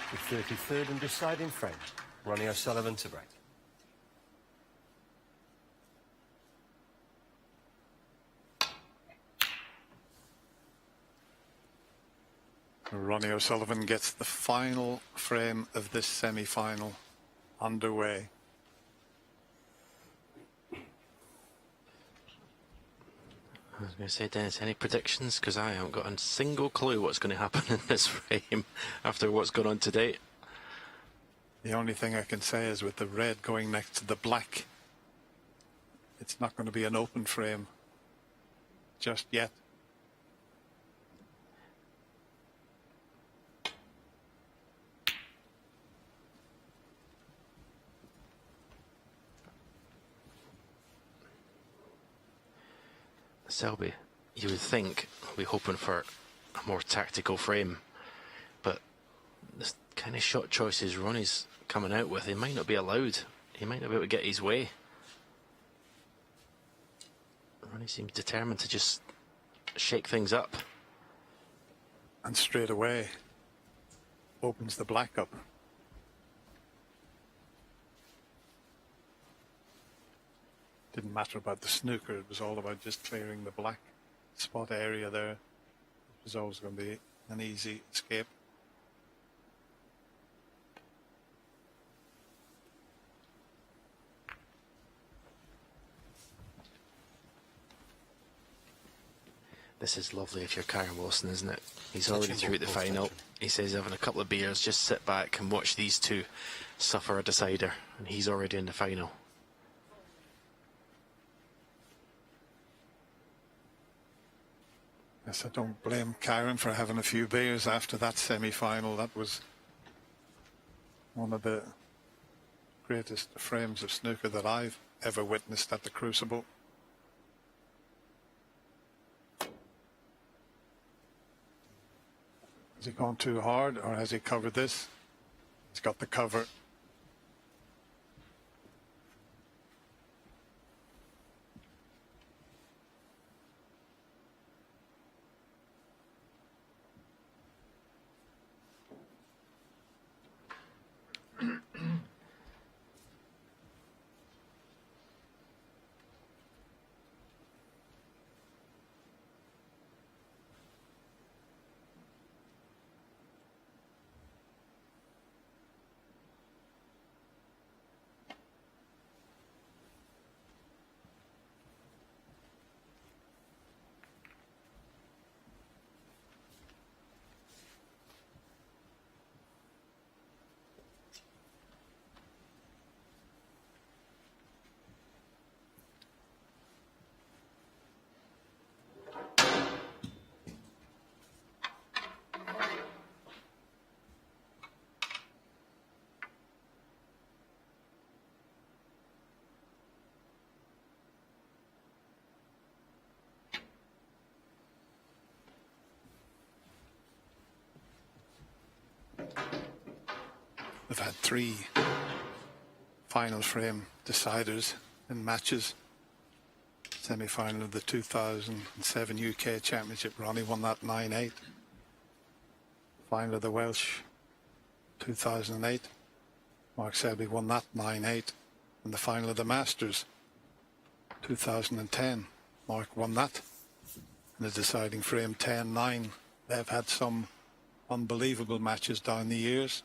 The 33rd and deciding frame, Ronnie O'Sullivan to break. Ronnie O'Sullivan gets the final frame of this semi-final underway. I was going to say, Dennis, any predictions? Because I haven't got a single clue what's going to happen in this frame after what's gone on today. The only thing I can say is with the red going next to the black, it's not going to be an open frame just yet. Selby, you would think we're hoping for a more tactical frame, but this kind of shot choices Ronnie's coming out with, he might not be allowed. He might not be able to get his way. Ronnie seems determined to just shake things up. And straight away opens the black up. Didn't matter about the snooker, it was all about just clearing the black spot area there. It was always going to be an easy escape. This is lovely if you're Karen Wilson, isn't it? He's already through the final. He says having a couple of beers, just sit back and watch these two suffer a decider, and he's already in the final. Yes, I don't blame Karen for having a few beers after that semi-final. That was one of the greatest frames of snooker that I've ever witnessed at the Crucible. Has he gone too hard, or has he covered this? He's got the cover. They've had 3 final frame deciders in matches. Semi-final of the 2007 UK Championship, Ronnie won that 9-8. Final of the Welsh 2008, Mark Selby won that 9-8. And the final of the Masters 2010, Mark won that in the deciding frame 10-9. They've had some unbelievable matches down the years.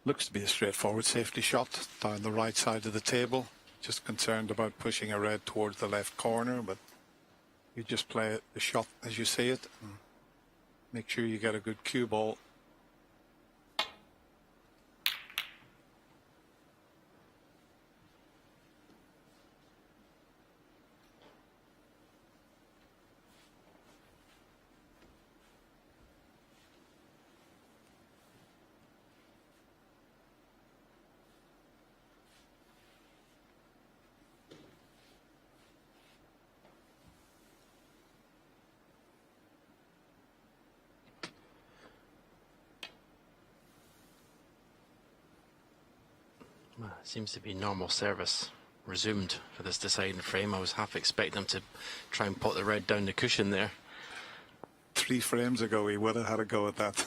Looks to be a straightforward safety shot down the right side of the table, just concerned about pushing a red towards the left corner, but you just play it, the shot as you see it, and make sure you get a good cue ball. Well, it seems to be normal service resumed for this deciding frame. I was half expecting him to try and pot the red down the cushion there. 3 frames ago, he would have had a go at that.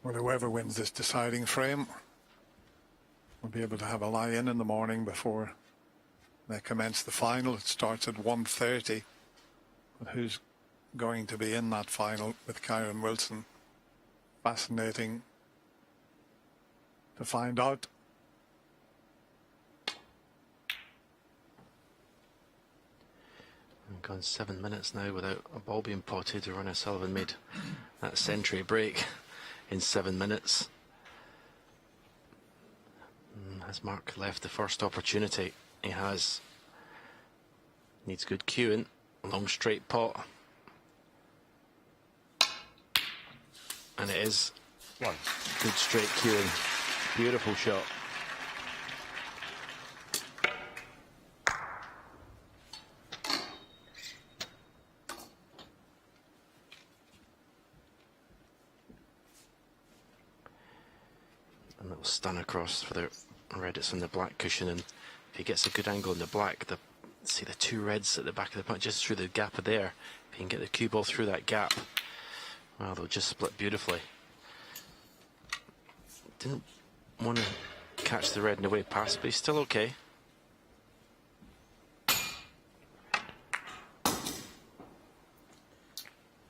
Well, whoever wins this deciding frame will be able to have a lie-in in the morning before they commence the final. It starts at 1:30. But who's going to be in that final with Kyron Wilson? Fascinating to find out. We've gone 7 minutes now without a ball being potted. Ronnie O'Sullivan made that century break in 7 minutes. Has Mark left the first opportunity? He has. Needs good cueing. Long straight pot. And it is. One. Good straight cueing. Beautiful shot. A little stun across for the red. It's on the black cushion, and if he gets a good angle in the black, see the 2 reds at the back of the punch, just through the gap of there. If he can get the cue ball through that gap, well, they'll just split beautifully. Didn't want to catch the red in the way past, but he's still okay.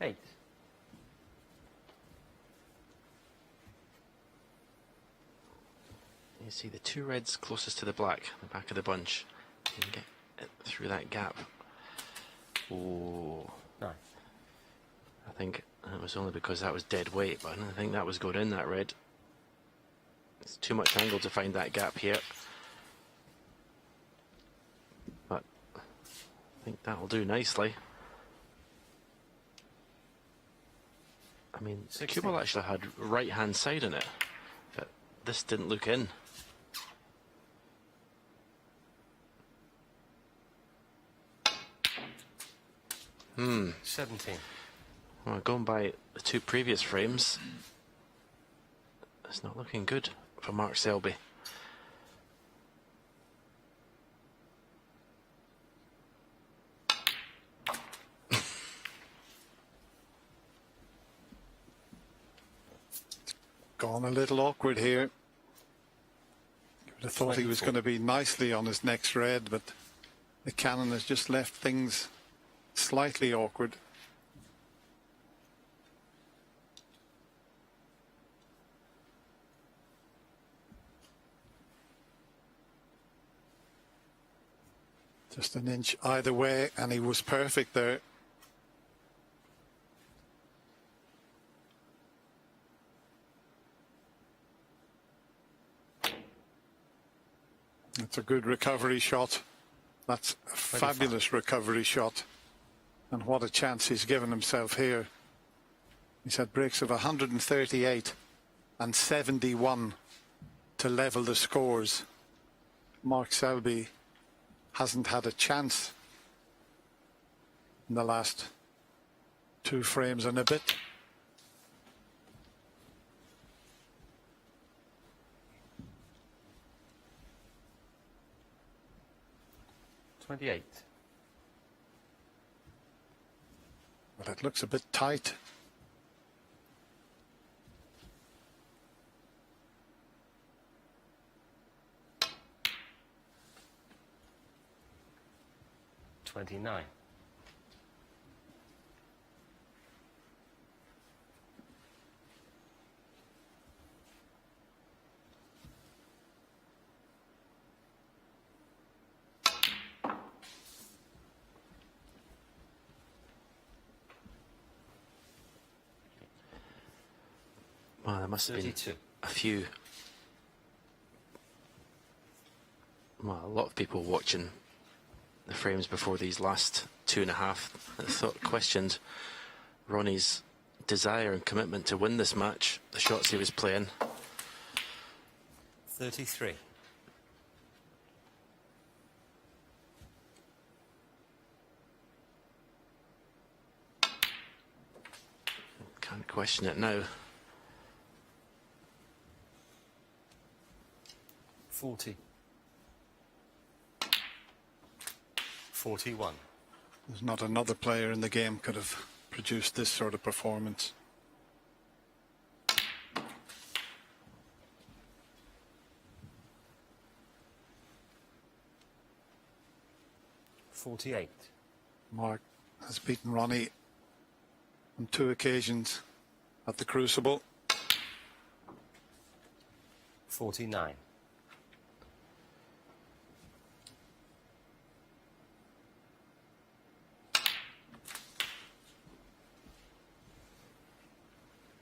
Eight. You see the 2 reds closest to the black, the back of the bunch. You can get it through that gap. Oh, Nine. I think it was only because that was dead weight, but I don't think that was going in, that red. It's too much angle to find that gap here. But I think that'll do nicely. I mean, the cue ball actually had right hand side in it, but this didn't look in. 17. Well, going by the 2 previous frames, it's not looking good for Mark Selby. Gone a little awkward here. I would have thought he was going to be nicely on his next red, but the cannon has just left things slightly awkward. Just an inch either way, and he was perfect there. It's a good recovery shot. That's a fabulous recovery shot. And what a chance he's given himself here. He's had breaks of 138 and 71 to level the scores. Mark Selby hasn't had a chance in the last 2 frames and a bit. $28. But it looks a bit tight. $29. Well, there must have been 32. a few, well, a lot of people watching the frames before these last 2.5 that thought questioned Ronnie's desire and commitment to win this match, the shots he was playing. 33. Can't question it now. 40. 41. There's not another player in the game could have produced this sort of performance. $48. Mark has beaten Ronnie on 2 occasions at the Crucible. 49.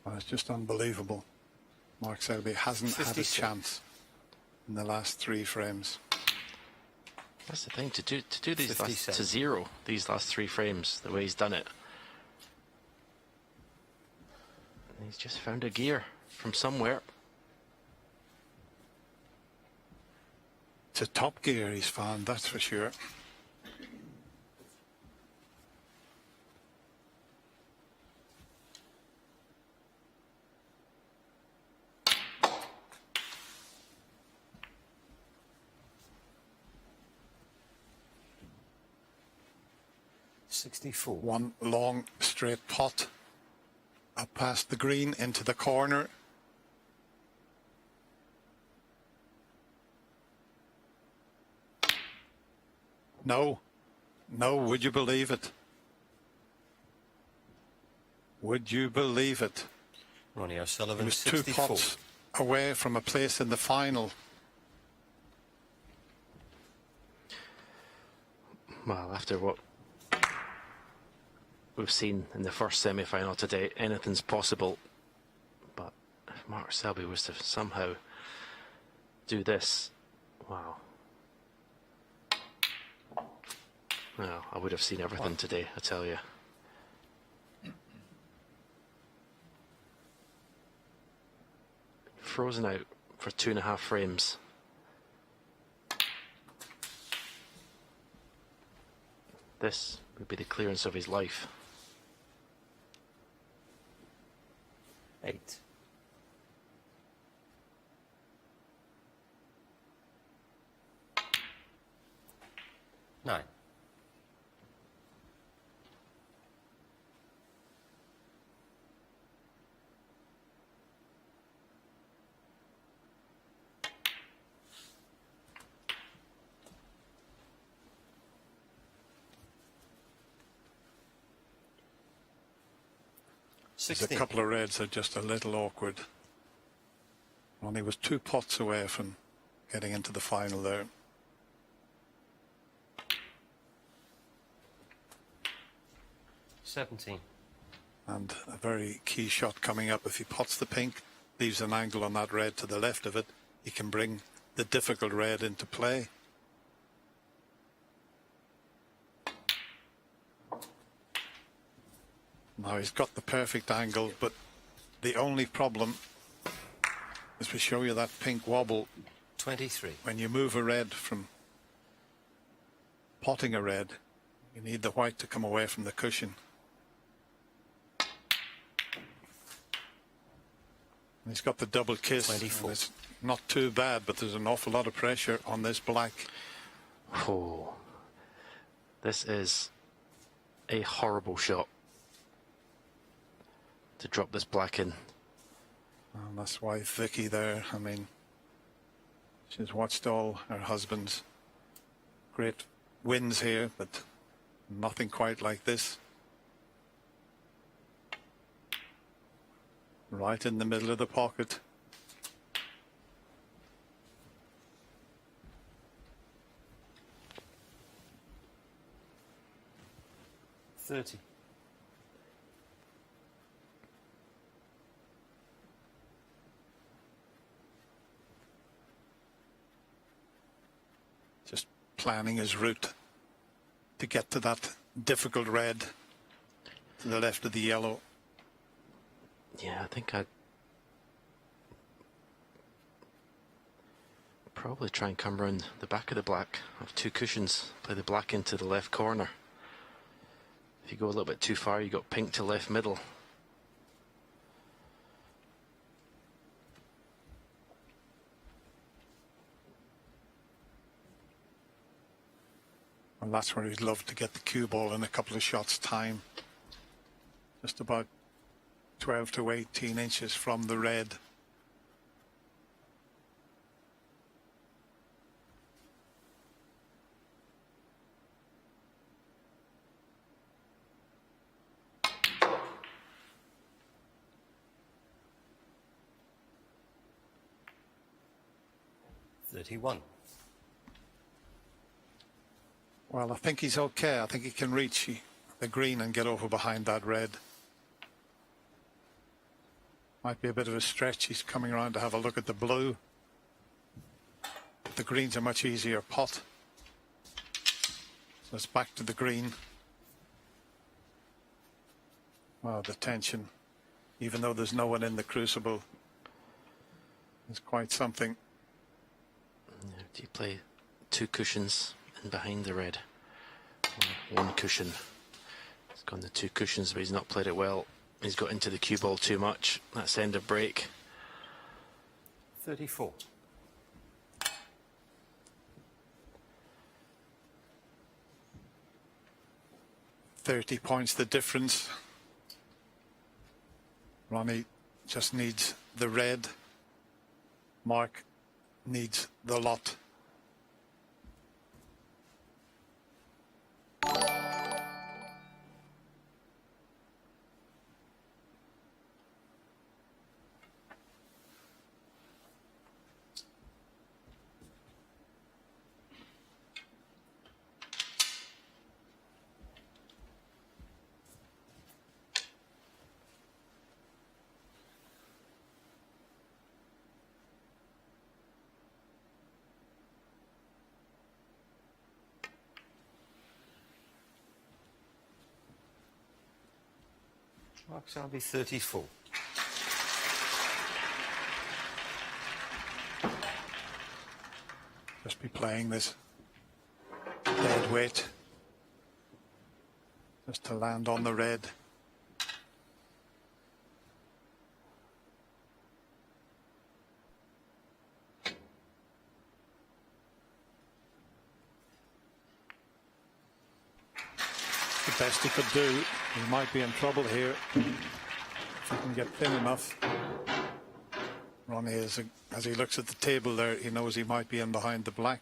Well, it's just unbelievable. Mark Selby hasn't had a 56. chance in the last 3 frames. That's the thing, to do these last, 57. to 0 these last 3 frames the way he's done it. And he's just found a gear from somewhere. It's a top gear he's found, that's for sure. $64. One long straight pot up past the green into the corner. No, would you believe it? Would you believe it? Ronnie He O'Sullivan, was 2 64. pots away from a place in the final. Well, after what we've seen in the first semi-final today, anything's possible. But if Mark Selby was to somehow do this, wow. Well, I would have seen everything today, I tell you. Frozen out for 2.5 frames. This would be the clearance of his life. 8. 9. There's a couple of reds that are just a little awkward. Ronnie was 2 pots away from getting into the final there. $17. And a very key shot coming up. If he pots the pink, leaves an angle on that red to the left of it, he can bring the difficult red into play. Now he's got the perfect angle, but the only problem is we show you that pink wobble 23. when you move a red from potting a red. You need the white to come away from the cushion. And he's got the double kiss. 24. It's not too bad, but there's an awful lot of pressure on this black. Oh, this is a horrible shot to drop this black in. And that's why Vicky there, I mean, she's watched all her husband's great wins here, but nothing quite like this. Right in the middle of the pocket. $30. Just planning his route to get to that difficult red to the left of the yellow. Yeah, I think I'd probably try and come round the back of the black. I have two cushions, play the black into the left corner. If you go a little bit too far, you got pink to left middle. And that's where he'd love to get the cue ball in a couple of shots time. Just about 12 to 18 inches from the red. $31. Well, I think he's okay. I think he can reach the green and get over behind that red. Might be a bit of a stretch. He's coming around to have a look at the blue. The green's a much easier pot. So it's back to the green. Wow, the tension, even though there's no one in the crucible, is quite something. Do you play two cushions in behind the red? Or one cushion. He's gone the two cushions, but he's not played it well. He's got into the cue ball too much. That's end of break. 34. £30 points the difference. Ronnie just needs the red. Mark needs the lot. Mark Selby, 34. Just be playing this dead weight just to land on the red. The best he could do. He might be in trouble here if he can get thin enough. Ronnie is, as he looks at the table there, he knows he might be in behind the black.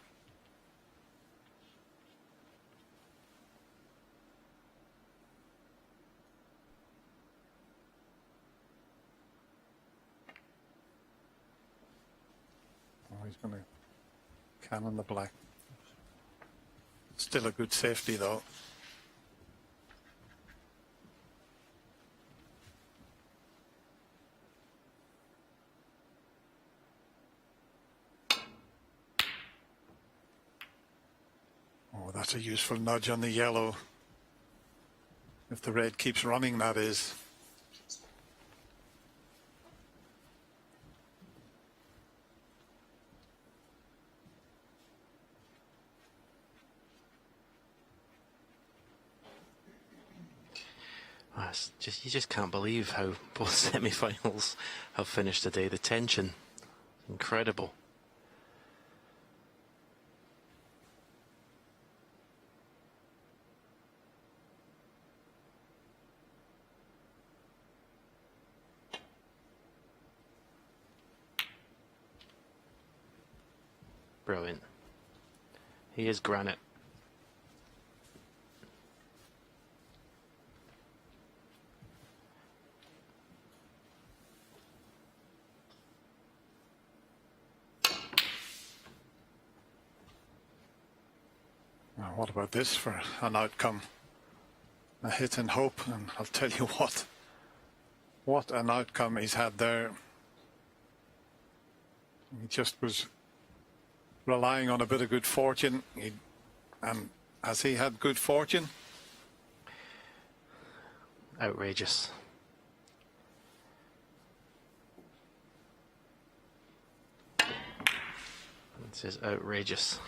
Oh, he's going to cannon the black. Still a good safety though. Oh, that's a useful nudge on the yellow. If the red keeps running, that is. It's just, you just can't believe how both semi-finals have finished today. The tension, incredible. Brilliant. He is granite. Now, what about this for an outcome? A hit and hope, and I'll tell you what an outcome he's had there. He just was relying on a bit of good fortune. And has he had good fortune? Outrageous. This is outrageous.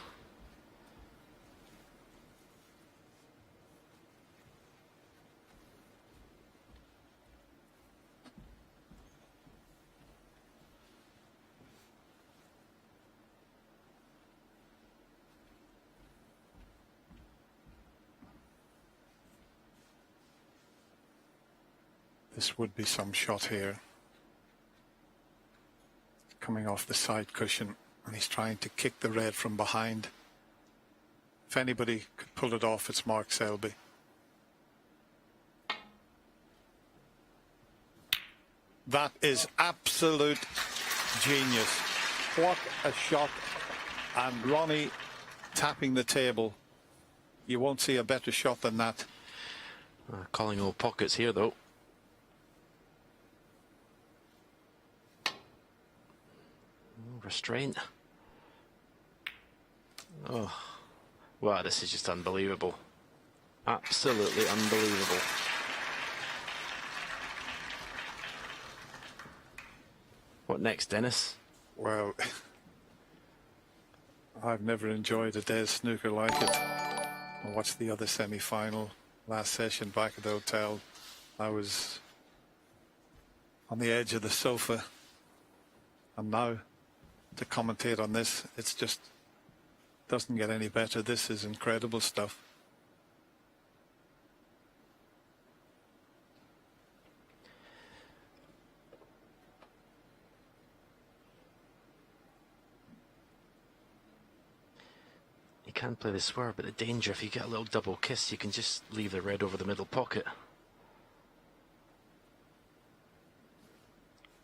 This would be some shot here. Coming off the side cushion, and he's trying to kick the red from behind. If anybody could pull it off, it's Mark Selby. That is absolute genius. What a shot. And Ronnie tapping the table. You won't see a better shot than that. Calling all pockets here, though. Restraint. Oh, wow, this is just unbelievable. Absolutely unbelievable. What next, Dennis? Well, I've never enjoyed a day's snooker like it. I watched the other semi-final last session back at the hotel. I was on the edge of the sofa, and now to commentate on this, it's just doesn't get any better. This is incredible stuff. You can play the swerve, but the danger, if you get a little double kiss, you can just leave the red over the middle pocket.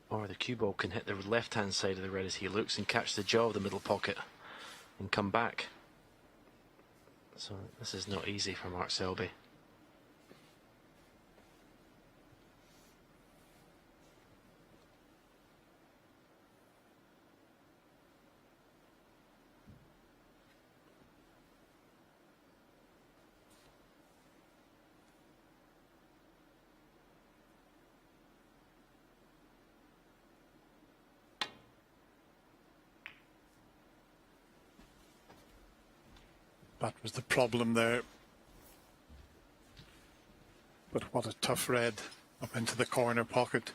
Or the cue ball can hit the left-hand side of the red as he looks and catch the jaw of the middle pocket and come back. So this is not easy for Mark Selby. That was the problem there. But what a tough red up into the corner pocket.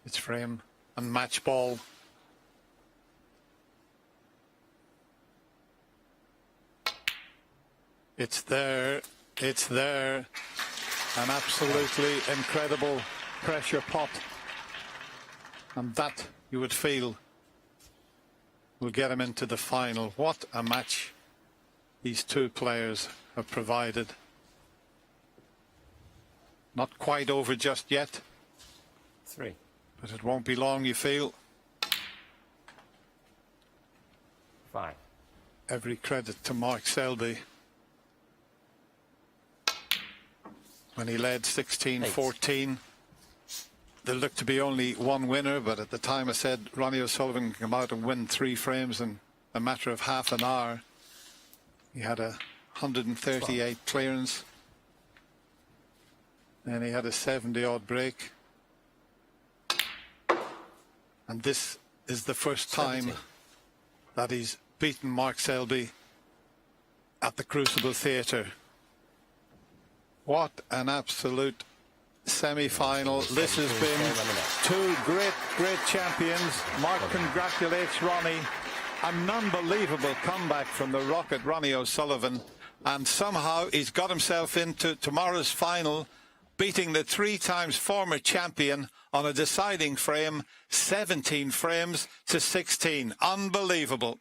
It's frame and match ball. It's there. It's there. An absolutely incredible pressure pot. And that, you would feel, will get him into the final. What a match these two players have provided. Not quite over just yet. 3. But it won't be long, you feel. 5. Every credit to Mark Selby. When he led 16-14, there looked to be only one winner, but at the time I said Ronnie O'Sullivan can come out and win 3 frames in a matter of half an hour. He had a 138 clearance. And he had a 70-odd break. And this is the first time 70. that he's beaten Mark Selby at the Crucible Theatre. What an absolute semi-final. This has been two great champions. Mark congratulates Ronnie. An unbelievable comeback from the Rocket Ronnie O'Sullivan. And somehow he's got himself into tomorrow's final, beating the 3 times former champion on a deciding frame, 17 frames to 16. Unbelievable.